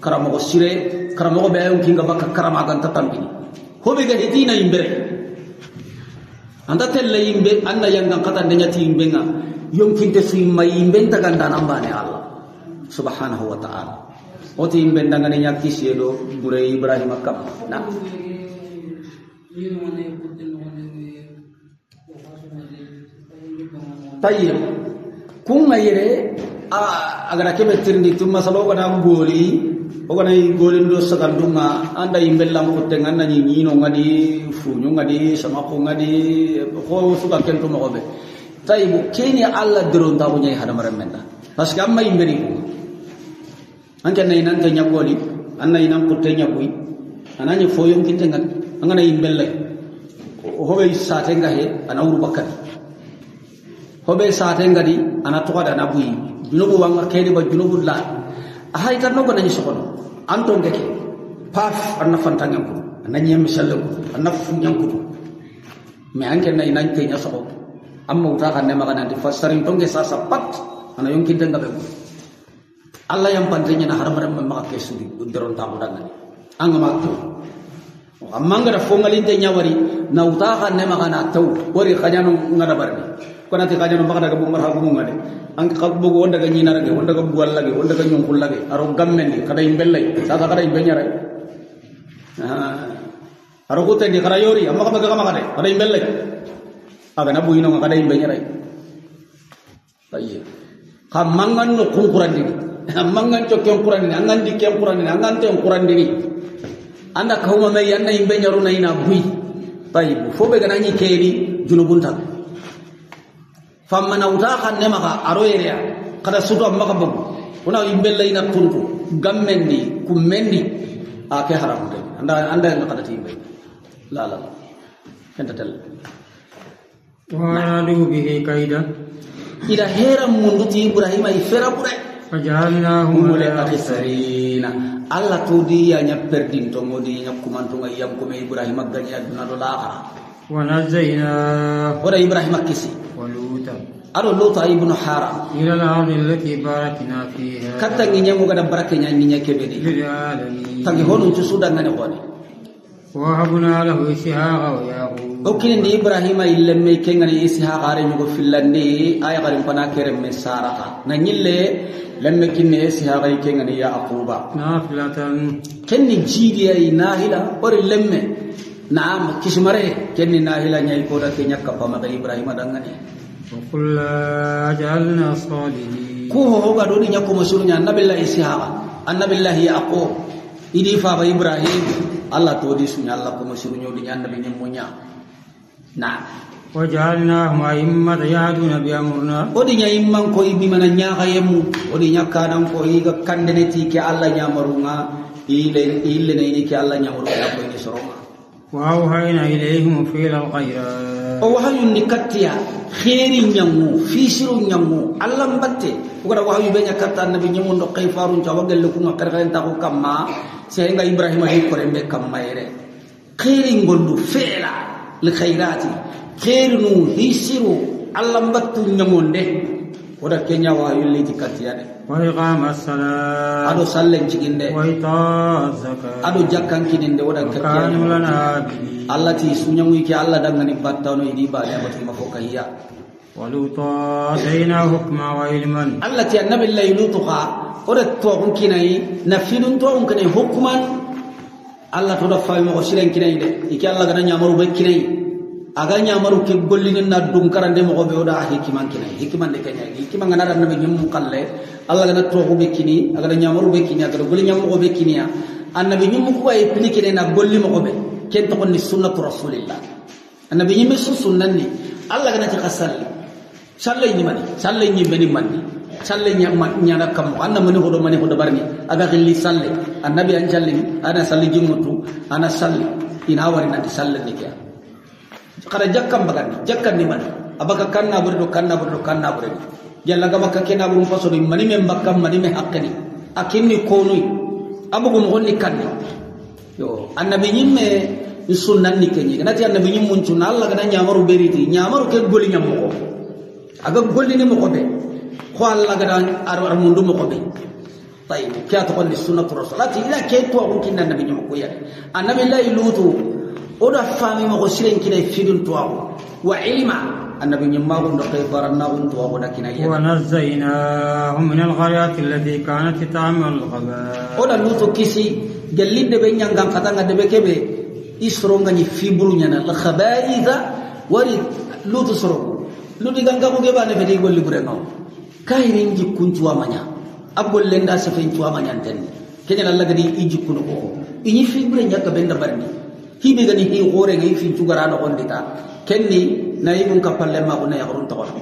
karamo sire karamo be ayon kinga baka karama ganta tampini hobe ga hitina imbere anda telle imbe anda yangan kata nyati imbenga yomkinte su mai imbenta ganda nambane Allah subhanahu wa ta'ala oti imbenda ngane nyaki sielo bure Ibrahim akam na tayyib kun ngayere agara kebe tirndi tumma salo kana goli ogana goli ndo sagandunga anda imbellam ko tengan nani nyino ngadi funyu ngadi sama ko ngadi ko suka kento mo be tayyib keni Allah diron ta ko nyai hada maramenda parce que amma imberi ko anke nay nan ta nyagoli anna inan ko te nyagui anani foyon kitengan angana imbelle hobe satenga he ana uru bakkat hobe satenga di ana to kada na bui junubu wanga kedi ba junubu la hay tan no nani sokono anton geke paf anna fantangam ko anna nyem sallam anna funyam ko me anke nay nan te nya soko amma uta kan ne magana di fasarin tonge sa pat ana yonki denga be Allah yang pantenya na haram-haram memakai sudi deron tamu dan anga makto amma ngara fongalin te nyawari na uta kan ne magana taw wori khajanu ngada barni kona te khajanu bagada ga bumar ha gumu ngade ang kabbu go wonda ga nyina rage wonda ga buwal lage wonda ga nyonkul lage aro gammendi kada imbellay sasa kada imbenya ray aro ko te di kada yori amma ka ga magade kada imbellay aga na buino kada imbenya ray tayi kamangan no kunkurandi amangan cokyon kurandi angan dikyan kurandi angan te kurandi anda kauma me yanna imbenya runa ina bui tayi fobe ga nani keri junubunta famana utakan ne maka aroyeria kada sudo maka bugu una imbella ina tuntu gammendi kummendi ake haram de anda kada timbe la entatel wa alu bihi kaida ida heram munduti Ibrahim ay fera pure fajalnahum al-akhsarina Allah tudi ya nyaperdin to modi nyakumantu ngayam ko Ibrahim aganya aduna do la wa nazayna ora Ibrahim akisi waluta aro luta ibnu haram ila al-ardi allati barakna fiha katta nginya mo gada baraknya nginya kebedi tangi honun ci sudan ngane woni wa habuna lahu ishaqa wa yaqub okini ni Ibrahim illemme kengani ishaqa re nyugo fillandi ay garim pana kerem me sarata na nyille lemme kinne ishaqa kengani yaquba nafilatan kenni jidi ay nahila or lemme naam kismare kenni nahila nyai ko da kenya kapama ga Ibrahim dangane wa kullu jalna salihin ko ho ga do ni nyako masurunya nabillahi ishaqa annabillahi yaqub idi fa Ibrahim Allah to di sunya Allah ko masurunyo di annabi nyemunya na wajalnahum a'immatan yahduna bi amrina odi nya imman ko ibi mana nya kayemu odi nya kanan ko iga kandene ti ke Allah nya marunga ile ne ni ke Allah nya marunga ko ni soroma wa awhayna ilayhim fi al-khayrat o wahayun nikatiya khairin nyamu fi sirun nyamu Allah mbatte ko da wahayu be nya katta annabi nyemu ndo kayfarun tawagal ko ngakar kan ta ko kamma sehingga Ibrahim ay ko rembe kamma ere khairin gondu fela li khairati khairunu hisiru Allah mbattu nyamonde oda kenya wa yulli tikatiyade wa iqamas salat ado sallen ciginde wa itaz zakat ado jakkan kidinde oda kanu lana Allah ti sunyamu ki Allah dangani battano idi ba ne batu mafoka hiya waluta sayna hukma wa ilman Allah ti annabi laylutuqa oda to kinai nafidun to kinai hukman Allah to da faymo ko silen kinai de iki Allah gana nyamaru be kinai aga nyamaru ke gollinin na dum karande mo be oda hikiman kinai hikiman de kanya hikiman ngana dan nabi nyum kalle Allah gana to be kini aga nyamaru be kini aga golli nyam mo be kiniya annabi nyum ko ay plikine na golli mo be ken to ni sunnatu rasulillah annabi nyum sunnanni Allah gana ti qasalli sallay ni mani sallay ni beni mani sallay nyana kam anna mani hodo barni aga gilli salle annabi an jalli ana salli jimutu ana salli ina wari nanti salle ni kya kada jakkam bagandi jakkan ni mani abaka kanna burdo jalla ga makka kena burum faso ni mani men bakkam mani me hakkani akinni konui abugo mo honni kanni yo annabi nyimme sunnan ni kenyi nati annabi nyim muncuna Allah gana nyamaru beriti nyamaru ke goli nyam ko aga golli ni mo ko be ko Allah gana ar mundu mo ko be طيب كيا تقول السنة الرسولات إلا كيتوا ممكن النبي نمكويا النبي لا يلوتو ولا فامي مغسلين كنا يفيدون تواو وعلم النبي نماغون كيفار الناغون تواو لكن ونزيناهم من القريات التي كانت تعمل الخبائث ولا لوتو كيسي جليد دبي نيانغان كاتانغا دبي كبي إسرونغا يفيبرو نيانا الخبائث ورد لوتو سرو لوتو غانغا كوغيبا نفدي يقول لي برينو كايرين جي كنتوا مانيا abgol lenda sefen tuwa manyanten kenya Allah gadi ijikuno ko inyi fibre nyaka benda barni hibe gani hi gore ngai fin tugara no ondita kenni nayigun kapalle ma ko na yahrun tawal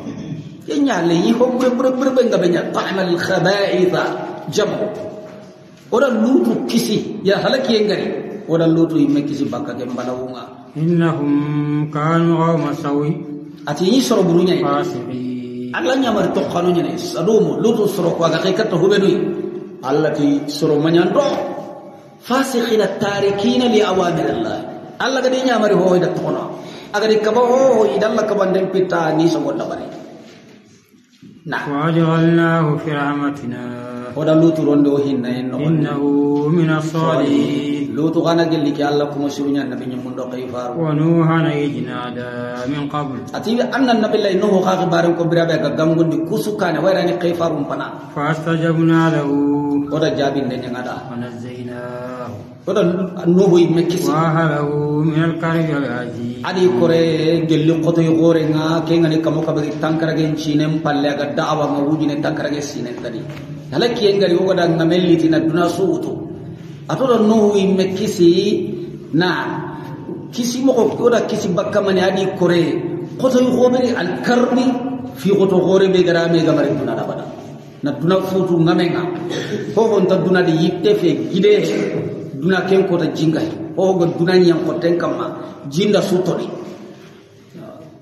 kenya le yi ko bure benga benya ta'mal khaba'itha jamu ora lutu kisi ya halaki ngari ora lutu imme kisi bakka ke mbalawunga innahum kanu qawma sawi ati yi soro burunya fasiqin Allah nyamar to khanunya ne sadumu lutu soro ko ga kay katta hubedui Allah ti soro manyando fasikhina tarikina li awamir Allah Allah ga di nyamari ho ida tono aga di kaba ho idalla kabandem pita ni so gonda bari na waj'alnahu fi rahmatina oda lutu ronde o hinna en no innahu min as-salihin lutu gana gelli ki Allah kuma surunya nabi nyamundo kayfar wa nuhan ijnada min qabl ati anna nabi la innahu khabaran ko birabe ga gangundi kusukane wayrani kayfarum pana fastajabna lahu oda jabin de ngada wanazaynahu oda nuhu mekisi wa halahu min al-karbi al-aziz adi kore gelli qoto gore nga kengani kamo kabari tankara gen chinem palle ga da'awa ma wujine tankara ge sinen tadi halaki engari oda ngamelli tina duna suutu atodo nuhu mekisi na kisi moko oda kisi bakkamani adi kore qoto goberi al-karbi fi qoto gore be garame gamare duna dabada na duna futu ngamenga ho honta duna di yitte fe gide duna ken ko ta jinga ho go duna nyam ko ten kamma jinda sutoni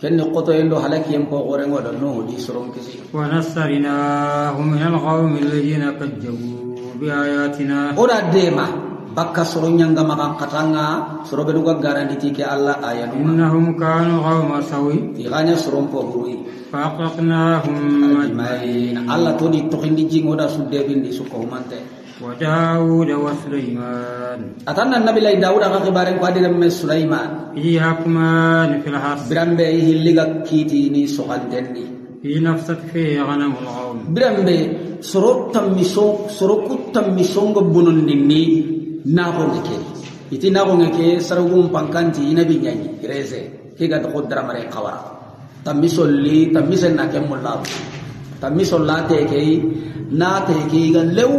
ken ko to endo halaki en ko gore ngodo no di soron kisi wa nasarnahum min al-qawmi alladhina kazzabu bi ayatina ora dema bakka soron nyanga maka katanga soro be duga garandi tike Allah ayatu innahum kanu qawma sawi tiganya soron ko buri faqaqnahum ajmain Allah to di to hindi jingoda sudde bindi suko mante wa Daud wa Sulaiman atanna nabi lay Daud ga khibaren ko adira me Sulaiman yahkuman fil harth birambe hilliga kiti ni sokandendi fi nafsat fi ghanam al-qawm birambe soro kutammiso go bonondini na ko ngeke iti na ko ngeke sarugum pankanti inabi nyanyi reze kiga to kodra mare khawara tammisolli tammisen na kemulla tammisollate ke na te ke ga lew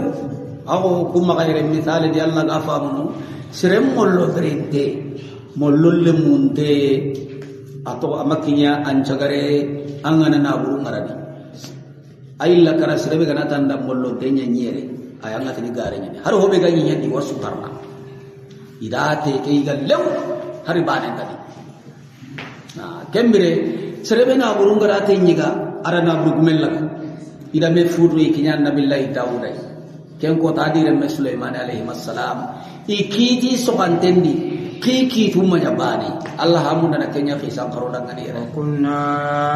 ago kuma kayre misale di Allah ga famu sirem mollo drente mollolle munte ato amakinya ancagare angana na buru maradi ayilla kara sirebe gana tanda mollo denya nyere ayanga tini gare nyane har hobe ga nyinya di wasu parna idate ke ga lew hari bane tadi na kembere sirebe na buru ngara te nyiga ara na buru gumella ida me fudu ikinya nabillahi Daud ken ko tadire me Sulaiman alayhi assalam ikiti sokantendi kiki tumanya bani Allah hamuna na kenya khisan karoda ngani ra kunna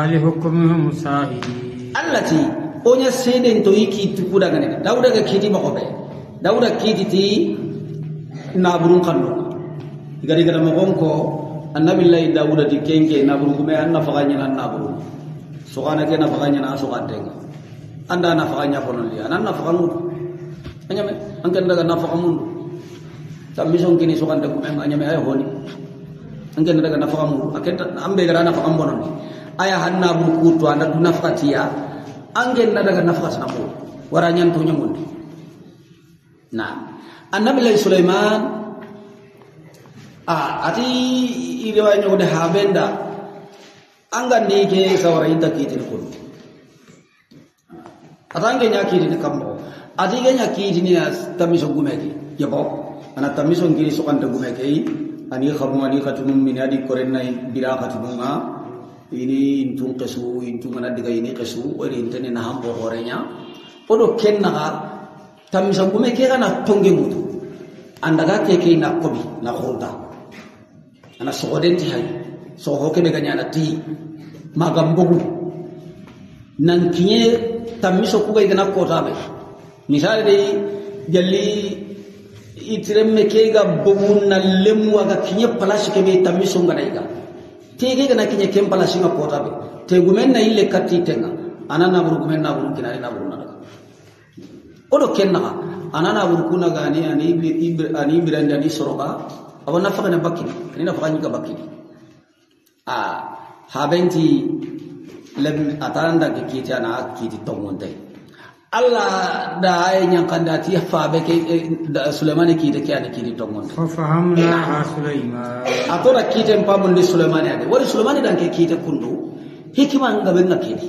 li hukmihim sahidi allati onya seden to iki tukuda ngani Daud ga kiti makobe Daud kiti ti naburun kallo igari gara magonko annabillahi Daud di kenke naburun gume anna faganya nan naburun sokana ke na faganya na sokantenga anda na faganya konon li anna fagangu anyame angken daga na fagamundu tambison kini sokan de kuma anyame ay honi angken daga na fagamundu akenta ambe gara na fagambonon aya hanna bu kutu anda duna fatiya angken daga na fagas na ko waranyan to nyamundi na annabi Sulaiman ati iriwa nyo de habenda anga ni ke sawara inta kitin ko atange nya kitin kambo adiga nya kitin ya tamiso gumeki yabo ana tamiso ngiri so kanta gumeki ani khabu ani khatunum min adi korenna bira khatununga ini intung kesu intung mana diga ini kesu ori intene na hambo horenya odo kenna tamiso gumeki kana tonge mutu andaga keke na kobi na khonda ana sogodenti hay so hoke be ganya na ti magambogu nan kinye tamiso kuga igana kota be misale dei jalli itiremme kega bobunna lemu aga kinye palashi kebe tamiso ngadaiga tege gana kinye kem palashi nga potabe te gumen na ille katti tenga anana buru gumen na buru kinari na buru na odo kenna anana buru kuna gani ani biranda ni soroga abana faga na bakini ni na faga nyika bakini habenti lem atanda ke kiti ana kiti tongonde Allah da ay nyankandati fabe ke Sulaiman kiti ke ana kiti tongonde fa fahamna Sulaiman atora kiti mpabundi Sulaiman ade wali Sulaiman dan ke kiti kundu hikima ngabe ngakiti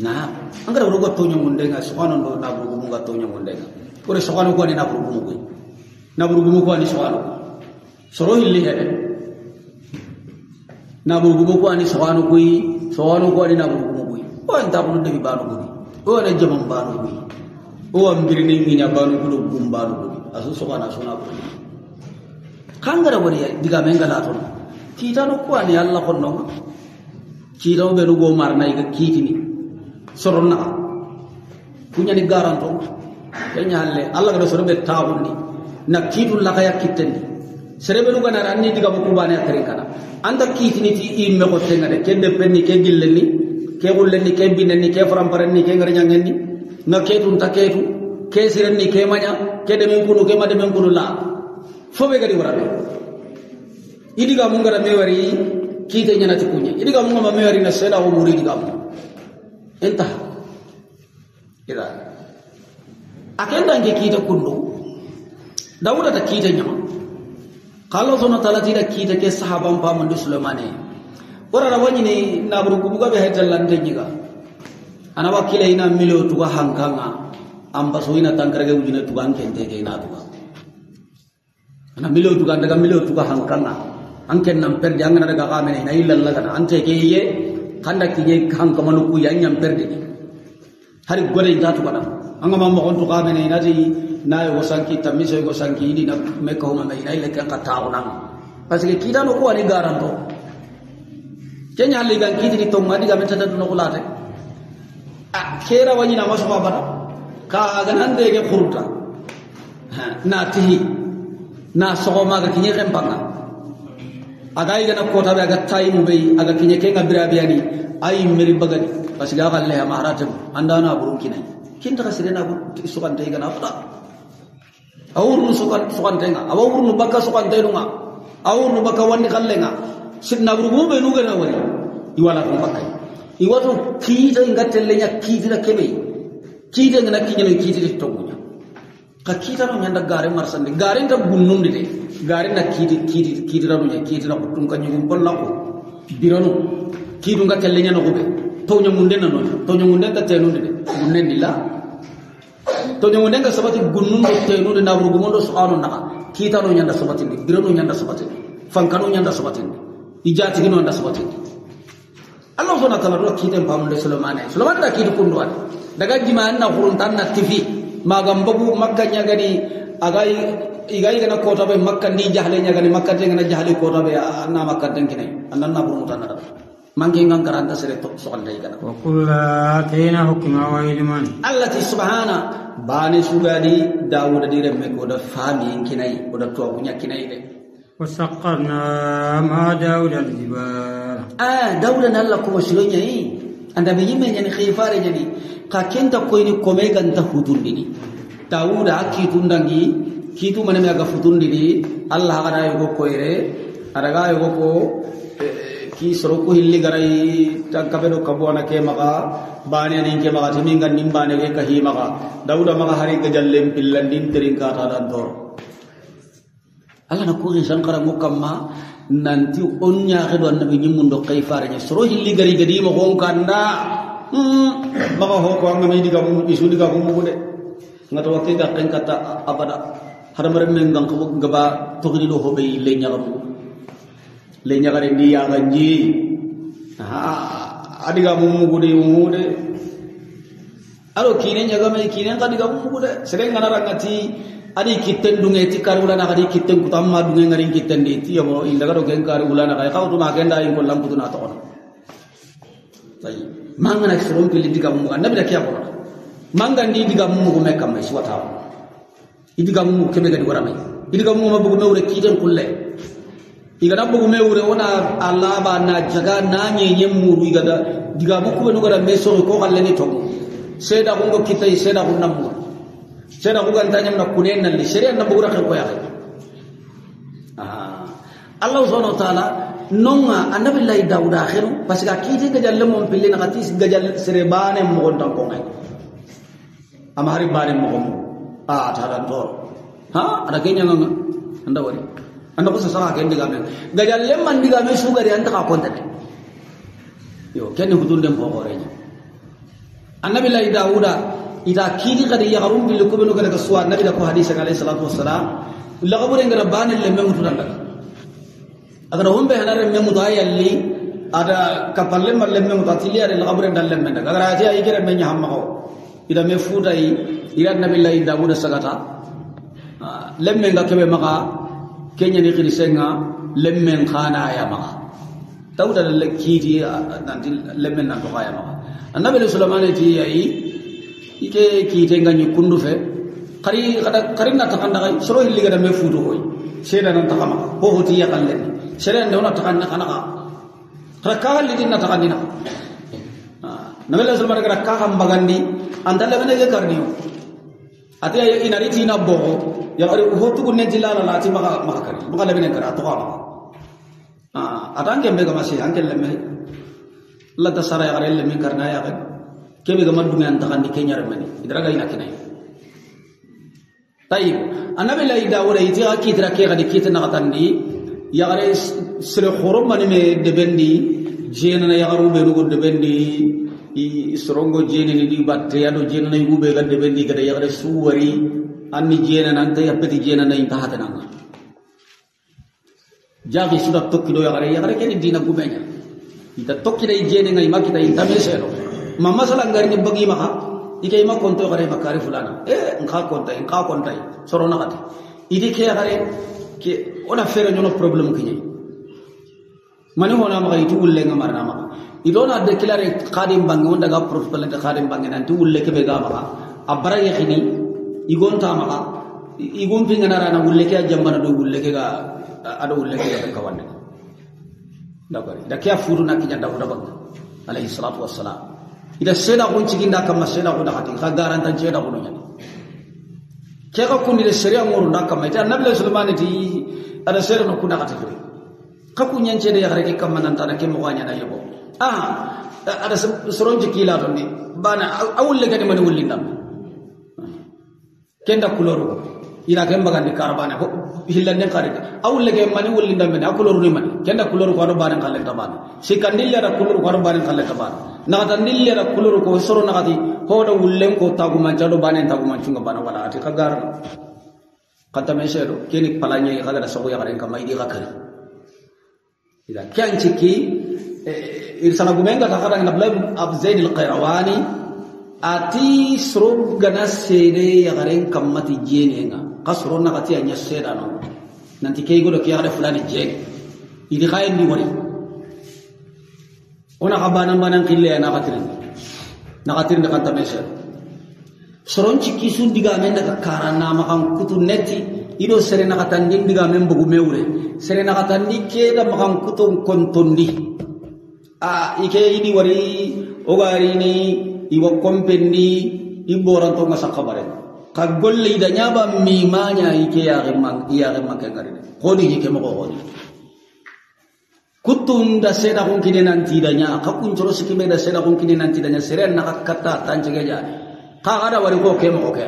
na angara urugo tonyo mundenga subhanahu ndo na burugu munga tonyo mundenga kore subhanahu ko ni na burugu mungu na burugu mungu ani subhanahu soro hilli hede na burugu mungu ani subhanahu ko ani na burugu mungu o anta bunu de banu ko o na jamam banu ko o ambiri ni nginya banu ko gumbanu ko asu subhanahu sona ko kangara wori diga mengala to kita no ko ani Allah ko no kita be rugo marna iga kitini soronna kunya ni garanto kenya halle Allah ga sorobe taawundi na kitul la kaya kitendi serebe lu gana ranni diga ko bane akare kana anda kitini ti imme ko tenga de kende penni ke gillenni ke gullenni ke binenni ke faramparenni ke ngar nyangenni na ketun taketu ke sirenni ke manya ke de men kunu ke made men kunu la fobe gadi warabe idiga mun gara mewari kite nyana tikunya idiga mun ma mewari na seda o muri diga mun entah ida akenda nge kita kundu Dauda ta kita nyama kalau sono talati da kita ke sahaban pa mandu Sulaimane ora rawani ni na burugu buga be hetalante nyiga ana wakila ina milo tuga hankanga amba so ina tankarage ujina tuga ankente ke ina tuga ana milo tuga daga milo tuga hankanga anken nam perdi angana daga kamene ina illa Allah kana ante ke ye kanda kinye hanka manuku yanyam perdi hari gore jatu kana anga mamma on to kamene ina ti nayo gosanki tamiso gosanki ini na meka homa mai na ile kan katauna parce que kita no ko ani garanto kenya le gan kiti to ngadi ga meta no kulate kera wani na maso baba ka ga nan de ke khurta na tihi na sogoma ga kinye kempanga aga iga na kota be aga time be aga kinye ke ngabira biani ay meri bagani parce que ga le maharate andana buru kinai kinta ka sirena bu sukan tay ga na fata awurnu sukan tenga awurnu bakka sukan tenga awurnu bakka wandi kallenga sidna burugu be nu gana wari iwala ko bakay iwato kiita ngatelle nya kiitira kebe kiita ngana kinyelo kiitira togunya ka kiita no nyanda gare marsande gare nda bunnundi de gare na kiitira no nya kiitira ko tun kanyum bolla ko birano kiitu ngatelle nya no ko be tonya munde na no tonya munde ta tenundi de munne dilla to nyon denga sabati gunnun do tenu de nabru gumondo subhanahu naka kita no nyanda sabati ni birano nyanda sabati fankano nyanda sabati ijati gino nyanda sabati Allah subhanahu wa ta'ala kita pamunde Sulaiman da kitu kundwa daga jiman na huruntan na tifi magambagu makka nyagani agai igai gana kota be makka ni jahle nyagani makka tengana jahle kota be na makka tengkine annan na huruntan na mangke ngangkaranta sere to soal dai kana wa kullatina hukma wa ilman allati subhana bani sugadi Daud di remme ko da fami kinai ko da to kunya kinai de wasaqarna ma Daud al-jibal Daud na Allah ko shilonya yi anda be yimme nyani khifare jadi ka kenta ko ni ko me ganta hutundi Daud akki tundangi kitu maname aga futundi Allah gara yo ko ere araga yo ko ki soroku hilli garai takkabedo kabwana ke maka bani ani ke maka timinga nimbane ke kahi maka Dauda maka hari gajallem pillandin teringka tadan tor Allah na ko sankara mukamma nanti onya kedo annabi nyimundo kaifarnya soro hilli gari gadi mo honkanda maka ho ko ngami diga mu isu diga mu de ngato wakke ga kata abada hadamare men ngang ko gaba togri do hobe le nyagamu le nyagare ndi ya ganji adiga mumugude mumude alo kine nyagame kine kadiga mumugude serenga narangati adi kitten dunge ti karula na kadi kitten kutamma dunge ngari kitten di ti yo indaga do gen karula na kay kawtu ma genda yin ko lamputu na to tayi mangana seron pili diga mumuga nabi da kiya ko mangandi diga mu ko mekam mai swata idiga mu kebe ga diga mai idiga mu ma bugu mewre kiten kulle igana bugu mewre wona Allah ba na jaga na nyenye muru igada diga mu ko no gara meso ko galle ni tongo seda ko ngo kitai seda ko namu seda ko ganta nyam na kunen nan li sere na bugu ra ko ya Allah subhanahu wa ta'ala nonga annabi Allah Daud akhiru parce que kiti ga jalle mom pille na kati ga jalle sere bane mo gon tan ko ngai amari bane mo ko ta do ada kenya nganga anda wari anda ko sasa ka ndiga men ga jalle man ndiga men sugari anta ka konta yo kenni hudun dem ko reña annabi Allah Daud ida kiti ga ya garum bil ko beno ga suwa nabi da ko hadith alayhi salatu wassalam la gabure ngara bane le men mutudan agar hombe hanare memu dayalli ada kapalle malle memu tatili ada lagabure dalle menda agar aja igere menya hamma ko ida me fudai ira nabillahi Daud sagata lemme nga kebe maka kenya ni khirisenga lemme khana ya maka Daud dalle kiti nanti lemme nan to kaya maka annabi Sulaiman ti yayi ike kite nga nyukundu fe kari kada karina takanda kai soro hilli ga me fudu hoy seda nan takama ho hoti ya kallen sere ndona takanna kanaka rakka lidinna takandina nabi Sulaiman ga rakka kam bagandi andalla bene ge karniyo ati ay inariti na bogo ya ari hotu gunne jilala lati maka kari maka lebene kara to kama atange mega masi anke lemme la tasara ya gare lemme karna ya ga kebe ga madunga antakandi kenyar meni idraga ina kinai tayib annabi la Daud iti akitra ke ga dikita na katandi ya gare sere khorom mani me debendi jena na ya garu be no debendi isrongo jene ni di batte ado jene na yube ga debendi ga ya gare suwari anni jene nan ta yapeti jene na inta hatana jagi sudah tokkido ya gare ke dina gumenya ita tokkida jene ngai makita inta meselo mama sala ngari ni bagi maka ike ma konto gare makari fulana nka konta sorona kati idi ke gare ke ona fere nyono problem kinyi mani hona maka itu ulle ngamarna maka idona declare qadim bangi onda ga propelent qadim bangi nanti ulle ke bega maka abara yakhini igonta maka igon pingana rana ulle ke jambana do ulle ke ga ado ulle ke ga kawanne dabari da kya furu na kinya da bang alaihi salatu wassalam ida seda kun cikinda kam seda ko da hati ka garantan seda ko nyani ke ka kundi de sharia ngoro da kam ita nabi Sulaiman ti ada sere no kuna kata firi ka kunyan cede ya harake kam nan tan ke mo wanya na yebo ada soronji kila to ni bana awulle gadi man wulli ndam kenda kuloru ira ke mbaga ni karbana ko hillande kare awulle ke man wulli ndam na kuloru ni man kenda kuloru ko do bana kalle tabana sikandille ra kuloru ko do bana kalle tabana na tan dille ra kuloru ko soro na gadi hodo wullen ko taguma jado bana taguma chunga bana wala ati kagar kata mesero kini palanya kaga da sago ya kare kamai di kakari ida kyan ciki irsana gumenga kakara na blam abzaid al-qayrawani ati srub gana sede ya kare kamati jenenga kasro na kati anya seda no nanti kay godo ki kare fulani jeng idi khayen di wari ona kabana banan kille na katirin da kanta mesero soronci kisun diga men daga karana makan kutu neti ido serena katandi diga men bugu meure serena katandi ke da makan kutu kontondi ike idi wari ogari ni iwo kompendi iboran to ngasa kabare ka golle ida nyaba mi manya ike ya gemang ke ngari kodi ike mo kodi kutunda seda kun kine nanti danya ka kun joro sikime da seda kun kine nanti danya serena nakata tanjege ja kada wari ko kemo ko ke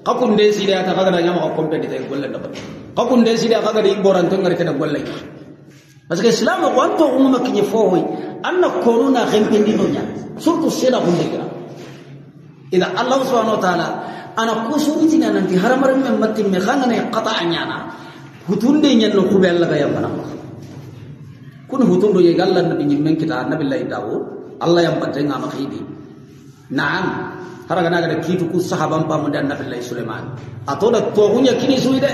kakunde sida ta kaga nyama ko kompendi tay golle da kakunde sida kaga di boran to ngari kada golle parce que islam ko anto umma kinye fohoy anna corona khempendi do nya surtout sida kunde kira ida Allah subhanahu wa ta'ala ana kusuti na nanti haramar men matti me khanga ne qata anyana hutunde nyen no kubel la ga yamana kun hutundo ye galla nabi men kita nabi Allah Daud Allah yang patenga makhidi na'am haraga naga kitu ku sahaban pa mun annabi Allah Sulaiman atoda to gunya kini suide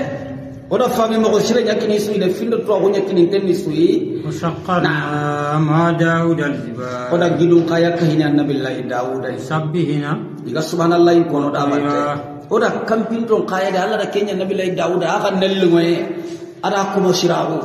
oda fami mo ko sire nyakini suide findo to gunya kini tenni sui musaqqana ma Daud al-jibal oda gidun kaya kahina annabi Allah Daud sabbihina iga subhanallah in kono da batte oda kampinton kaya da Allah da kenya nabi lai Dawud aka nellungoye ada ko shirawo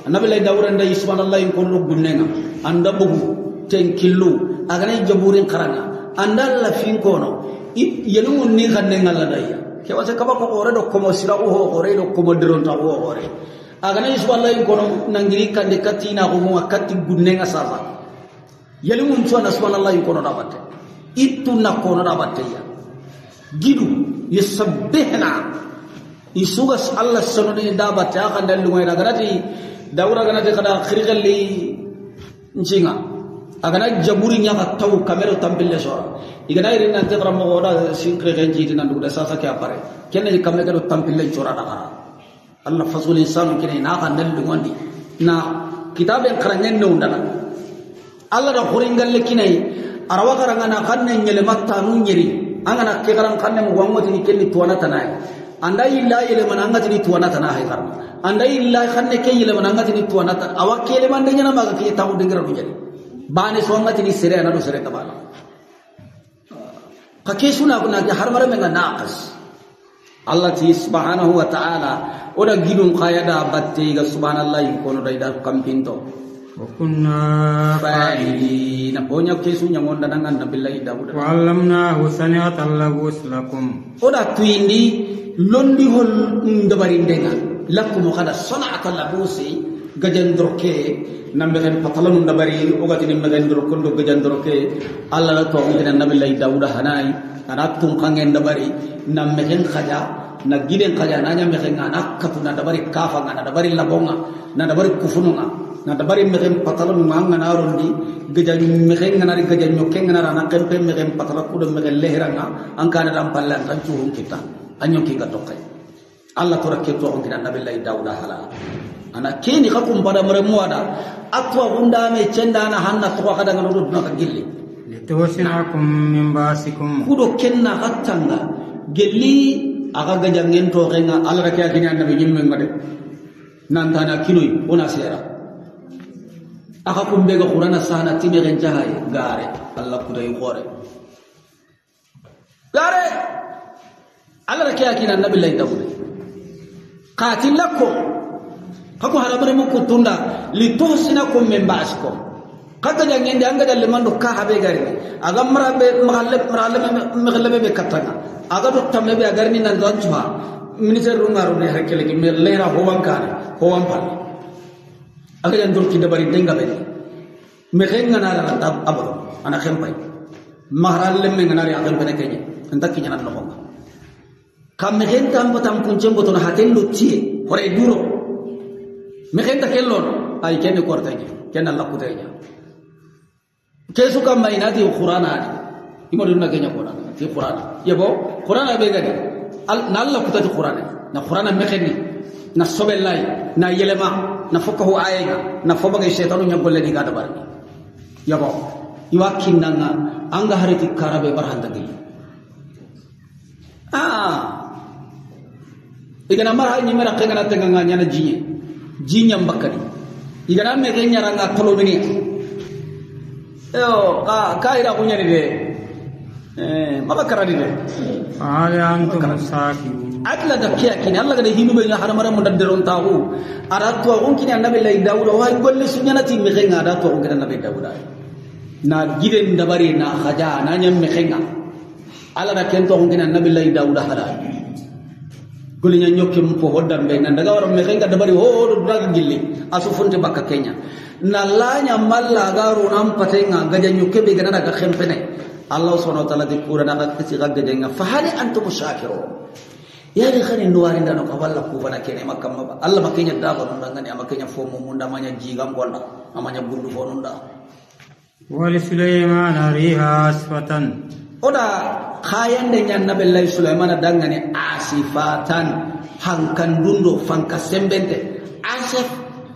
nabi lai Dawud anda subhanallah in kono gunnenga anda bugu tenkillu agane jaburin karanga anda la fin kono yelungun ni kannenga la daya ke wasa kaba ko ore do ko shirawo ho ore do ko diron ta ho ore agane subhanallah in kono nangiri kande katina ko mo katti gunnenga sasa yelungun tuana subhanallah in kono da batte itu na kono da batte ya gidu yusabbihna isugas Allah sononi dabat ya kan dalu ngai ragarati daura ganati kada khirigalli njinga agana jaburi nya ka taw kamera tampille so igana irin nan tebra mo oda sinkre ganji dinan duda sasa kya pare kenne ni kamera do tampille chora da Allah fasul insan kene na kan dalu ngondi na kitaben karangen no ndana Allah da khuringalle kinai arawa karangana kanne nyele matta nun nyeri angana ke garan kanne mu wangoti ni kelli tuwana tanai andai illa ile manangati ni tuwana tanai karna andai illa kanne ke ile manangati ni tuwana tan awakele mande nyana maga ke tawu dingira du jari bane so ngati ni sere na do sere tabala ka ke suna kuna ke har mare menga naqas Allah ti subhanahu wa ta'ala oda gidun qayada batte ga subhanallahi kono daida kampinto وكنا فاعلين بونيا كيسو نيامون دانغان نبي داود وعلمناه صنعة اللبوس لكم oda tuindi londi hol ndabarindenga lakum khada صنعة اللبوس gajandroke nambe kan patalan ndabari ogati ni megandro kondo gajandroke alla la to ngina nabi daud hanai anatum kangen ndabari namme hen khaja na giden khaja nanya megen anak katuna ndabari kafa ngana ndabari labonga na ndabari kufununga na dabari megen patalan manga na rondi gejan megen ngana ri gejan nyoken ngana na kempe megen patala kudo megen leheranga angkana dam pallan tan cuhum kita anyo ki gatokai Allah to rakke to ngina nabi daud hala ana keni kakum pada meremuada atwa gunda me cenda na hanna to kada ngalo na gilli litawsinakum min basikum kudo kenna hattanga gelli aga gajangen to kenga Allah rakke akini annabi nyimme ngade nantana kinoi ona sera aka kumbe ga qur'ana sana tibe gen jahay gare Allah kudai gore gare Allah rakke akini annabi lay dawle qatilakum kako haramare mo kutunda lituhsinakum min ba'sikum kaga jangende anga dalle mando ka habe gari aga marabe maghallabe be katanga aga do tamme be agarni nan don chuha minister rungaru ne hakele ki me lera howan kare howan pal aga jandur ki dabari denga be me khenga na la tab abro ana khempai mahralle me ngana ri agal bene kenye antakki janan no honga kam me khenta am botam kunchen boton haten lutti hore duro mekenta kellon ay kenne kortanya kenna Allah kutanya kesu kam mainati qur'ana imodun nagenya qur'ana ti qur'ana yebo qur'ana be gadi na Allah kutati qur'ana na qur'ana mekeni na sobellay na yelema na fokahu ayega na fobaga shaytanu nyagolle di gada barni yebo iwakinanga anga hariti karabe barhanda gili igana marha ni mera kengana tenganga nyana jiye jinyam bakari igana me kenya ranga tolomini ka ira kunya ni de mabakara ni de ala antum sakin atla dakya kini Allah gade hinu be haramara mudadderon tahu aratu on kini annabi lay daud wa golle sunyana ti me kenga da to on kini annabi daud na giden dabari na khaja na nyam me kenga ala da kento on kini annabi lay daud halal golinya nyokke mpo hoddambe nan daga waram me kenga dabari ho do daga gilli asu funte bakka kenya na lanya malla garu nam patenga gaja nyokke be gana daga khempene Allah subhanahu wa ta'ala de qur'ana ka kisi gaga denga fa hali antum shakirun ya de khani nuwari ndano ka walla ku bana kene makam ba Allah makenya daga non ngani amakenya fomo munda manya jigam gonda amanya bundu fonunda wali sulaiman riha asfatan oda khayande nyanna billahi sulaiman dangane asifatan hankan dundo fanka sembente asif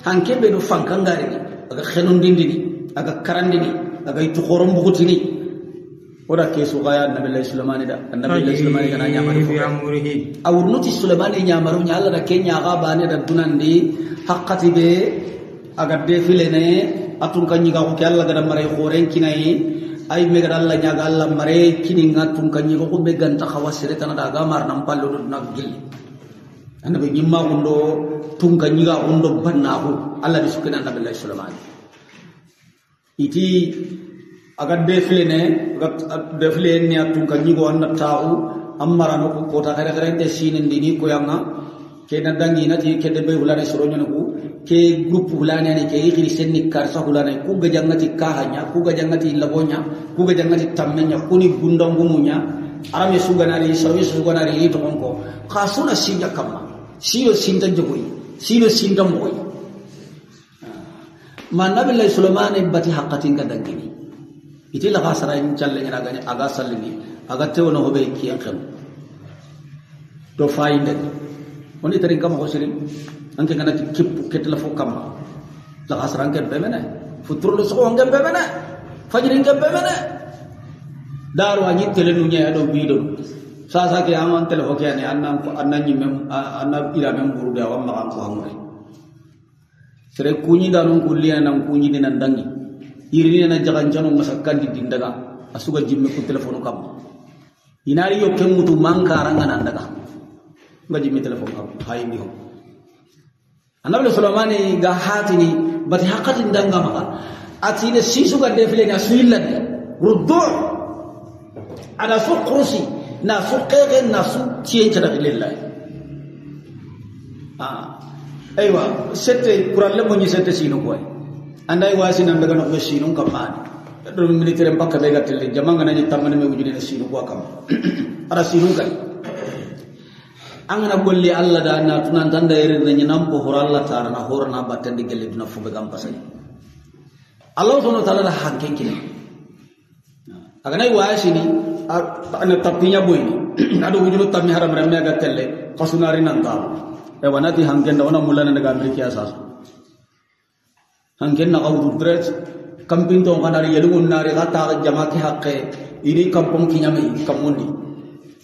hankebe do fanka ngari ni aga khenun dindini aga karandini aga itu khorom bugutini oda kesu gaya nabillahi sulaiman da nabillahi sulaiman kana nyamaru fi amrihi awurnuti sulaiman nyamaru nyalla da kenya ga bane da dunandi haqqati be aga defilene atun kanyi ga ko Allah ga mare khoren kinai ay megara Allah nyaga Allah mare kini ngatun kanyi ko be ganta khawasire tan daga mar nam pallo do nagil annabi nyimma undo tun kanyi ga undo bannahu Allah bisukina annabi sallallahu alaihi iti aga defle ne atun kanyi go anna taau amara no ko ta kare kare de sinin dini ko yanga ke na dangi na ti ke de be hulane soronyo no ke group hulane ne ke igri senni karsa hulane ku ga jangati kahanya ku ga jangati labonya ku ga jangati tammenya kuni gundangumunya arame suganari sawi suganari to onko khasuna sinja kamma silo sinta jogoyi silo sinta moy man nabi sulaiman bati haqqatin ka dangini itila khasara in challe nyana gani aga sallini aga tewono hobe kiyan xam do fayinde oni tari kam ko sirin anke kana kip ketla fo kam la khasran ke bemene futur lo so ngam bemene fajrin ke bemene daru anyi telenu nya do bido sa ke amon tele ho ke ani annanyi mem anna ira mem buru da wa ma ko hamre sere kunyi danun kulliya nan kunyi dinan dangi irini na jagan janu masakkan di dindaga asuga jimme ku telephone kam inari yo kemutu mangkaranga nandaga ngaji mi telepon kam hay mi ho annabi sulaiman ga hatini bati haqatin danga maka atine sisu ga defle na suillan ruddu ada su kursi na su qege na su tien tara lillahi aywa sette kuralle mo ni sette sino koy andai wasi nan daga no sino kamani do militaire mbakka be gattelle jamanga nani tamane me wujine sino ko kam ara sino kay angana golli alla da na tunan tanda yere nani nampo horalla tara na horna battandi gelle duna fube gam pasay Allah subhanahu wa ta'ala hanken kini agana wasi ni ana tapinya boyni ado wujulo tammi haram ramme gattelle qasunari nan ta e wanati hanken da wana mulana daga amerika asas hanken na awdu dret kampin to kanari yelungun nari kata jama ki hakke ini kampung kinyame kamundi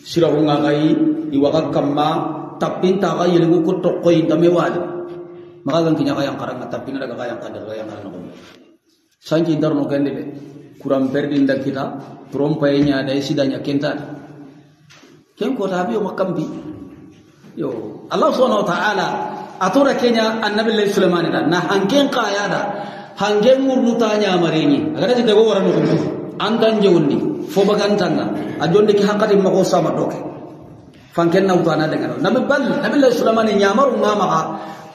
sirahunga kai iwaka kamma tapin ta ga yelungu ko to ko indame wali maka gan kinya kayang karang tapin daga kayang kada kayang karang ko sanki darno gandele kuram berdin da kita trompainya da sidanya kenta ken ko tabi o makambi yo Allah subhanahu wa ta'ala atura kenya annabi sulaiman da na hanken qayada hangen murnutanya marini agada ti dago warano ko andan jewundi fo bagantanga ajonde ki hakati mako sama doke fanken na utana dengan nabi sulaiman nyamaru ngama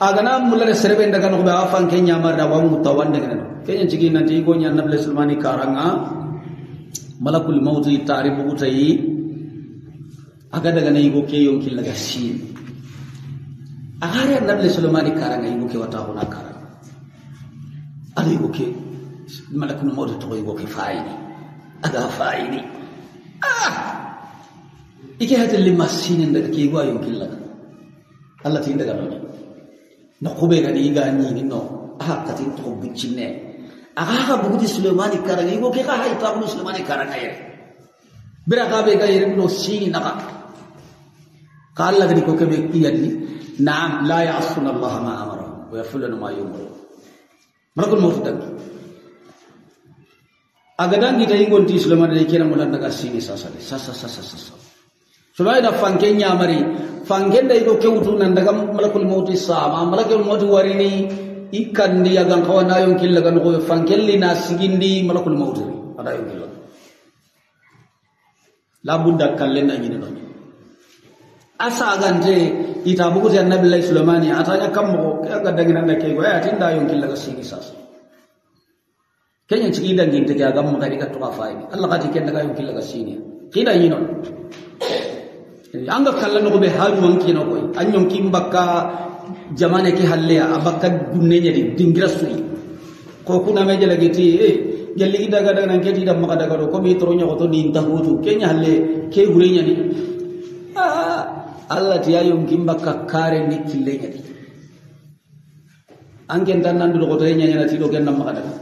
agana mulla serbe daga no ba fanken nyamar da wa mutawan dengan kenya cigi nanti go nya nabi sulaiman karanga malakul maut taribu utai agada daga nay go ke yonki laga sin agare nabi sulaiman karanga igo ke wata hona karanga ali goke malakul maut to goke faini aga faini ike hatel limasinin daga ke go ayon killa Allah tin daga no kube ga ni ga ni no katin to bicine aga buguti Sulaiman karanga igo ke ka hay ta Sulaiman karanga yere bira ga be ga yere no sini naka kala ga ko ke be iyani na'am la ya'suna Allah ma amara wa yafuluna ma yumar malakul maut dag agadan kita ingonti Sulaiman de kira mulan daga sini sasa Sulaiman da fanken nyamari fanken da igo kewutu nan daga malakul maut sama malakul maut warini ikandi agan kawana yon killa gan go fanken lina sigindi malakul maut ada yon killa la budda kallen na nyine asa gante ita bugu ta annabi Sulaiman atanya kammo kaga dangina da ke goya tinda yon killa ga sini sasa kenya ciki dangin ta ga gamma kadi ka to afai Allah ka tiken daga yon killa ga sini kida yino anga kallan ko be haju wanki no koy anyon kimbaka jamane ki halle abaka gunne nyadi dingira suyi ko kuna meje lagiti gelli daga nan kedi da maka daga ko mi toronya ko to din tahutu kenya halle ke gurenya ni Allah tiya yon kimbaka kare ni kille nyadi angen tan nan do ko to nyanya na ti do gen maka daga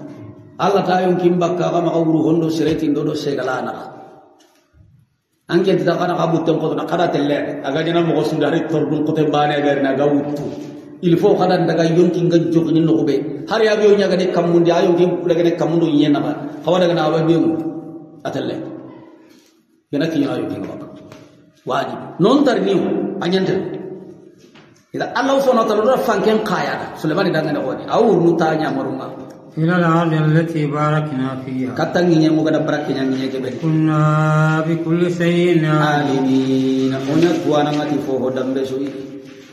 Allah ta yon kimbaka ka maka uru hondo sereti ndo segalana anke tidak kana kabuton ko na kada telle aga jana mo ko sudari torbun ko te bane ga na ga wuttu il faut kada daga yonki nga jogni no ko be har ya biyo nyaga de kamundi ayo ngi daga de kamundu yena ba hawa daga na ba biyo atalle yana kiyana yo kinga baka wajib non tarniu anyante ida Allah subhanahu wa ta'ala fanken qaya Sulaiman dangane woni awur mutanya marunga إلى الأرض التي باركنا فيها كتنجي نمو كدا بركنا نيجي كنا بكل شيء عالمين ونك وانا ngati fo dambe so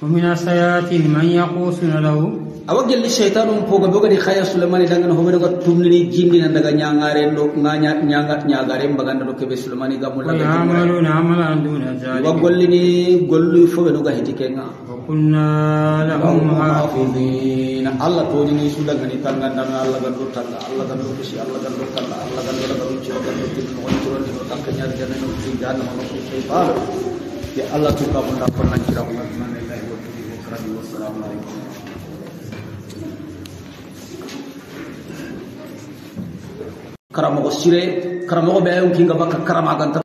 ومن السيئات من يقوسنا له awagel shaytanum poga boga di khaya Sulaiman dangane ho bedo tumni jindi nan daga nyangare ndo nyagare mbaganda do kebe Sulaiman gamul la ya'maluna amalan duna zalika wagollini gollu fo bedo ga hitikenga وكنا لهم حافظين الله توني سودا غني تانغا دنا الله غندو تانغا الله غندو كشي الله غندو تانغا الله غندو غندو چو غندو تين نو چو نو تانغا نيار جن نو سي جان نو سيطان يا الله تو کا بندا پرنا چرا من الله و السلام عليكم karamo sire karamo be yonki ngaba karama ganta